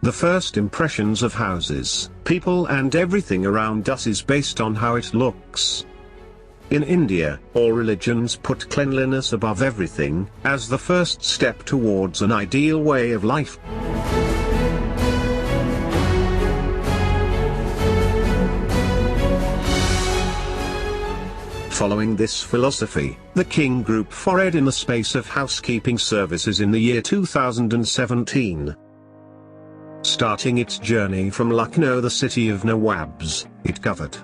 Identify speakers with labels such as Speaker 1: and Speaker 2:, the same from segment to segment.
Speaker 1: The first impressions of houses, people and everything around us is based on how it looks. In India, all religions put cleanliness above everything, as the first step towards an ideal way of life. Following this philosophy, the King Group forayed in the space of housekeeping services in the year 2017. Starting its journey from Lucknow, the city of Nawabs, it covered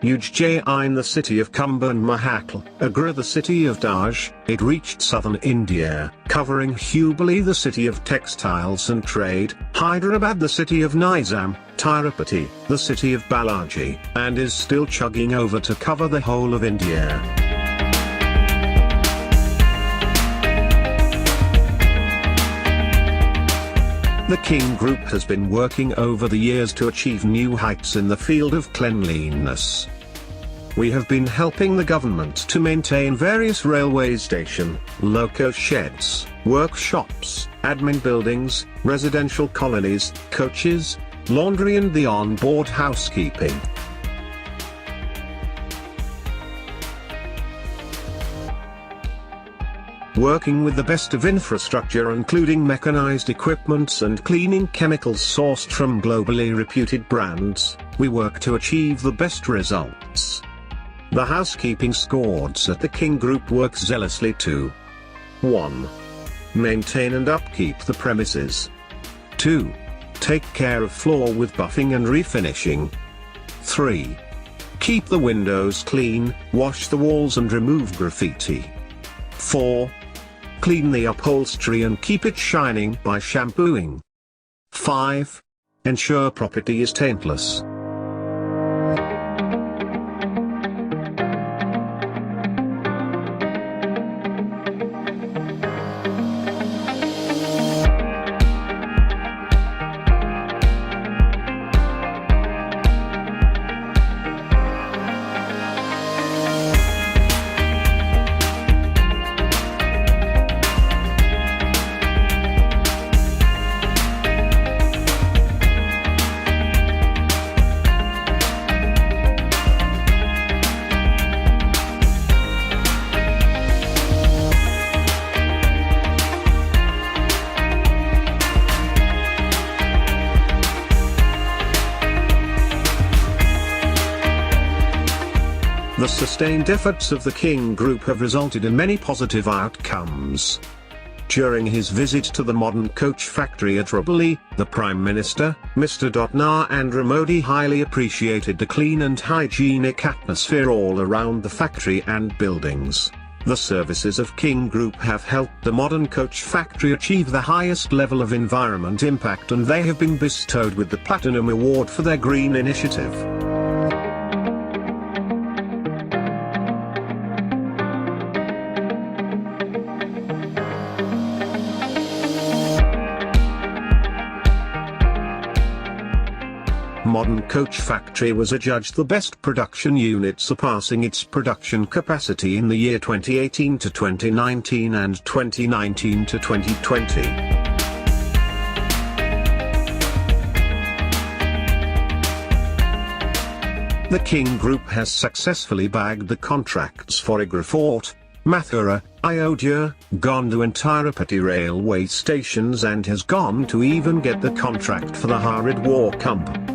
Speaker 1: Ujjain, the city of Kumbh, and Mahakal, Agra, the city of Taj. It reached southern India, covering Hubli, the city of textiles and trade, Hyderabad, the city of Nizam, Tirupati, the city of Balaji, and is still chugging over to cover the whole of India. The King Group has been working over the years to achieve new heights in the field of cleanliness. We have been helping the government to maintain various railway station, loco sheds, workshops, admin buildings, residential colonies, coaches, laundry and the on-board housekeeping. Working with the best of infrastructure including mechanized equipments and cleaning chemicals sourced from globally reputed brands, we work to achieve the best results. The housekeeping squads at the King Group work zealously to 1. Maintain and upkeep the premises. 2. Take care of floor with buffing and refinishing. 3. Keep the windows clean, wash the walls and remove graffiti. 4. Clean the upholstery and keep it shining by shampooing. 5. Ensure property is taintless. The sustained efforts of the King Group have resulted in many positive outcomes. During his visit to the modern coach factory at Rabauli, the Prime Minister, Mr. Narendra Modi, highly appreciated the clean and hygienic atmosphere all around the factory and buildings. The services of King Group have helped the modern coach factory achieve the highest level of environment impact, and they have been bestowed with the Platinum Award for their green initiative. Modern Coach Factory was adjudged the best production unit, surpassing its production capacity in the year 2018 to 2019 and 2019 to 2020. The King Group has successfully bagged the contracts for Agra Fort, Mathura, Ayodhya, Gonda and Tirupati railway stations, and has gone to even get the contract for the Haridwar Kumbh.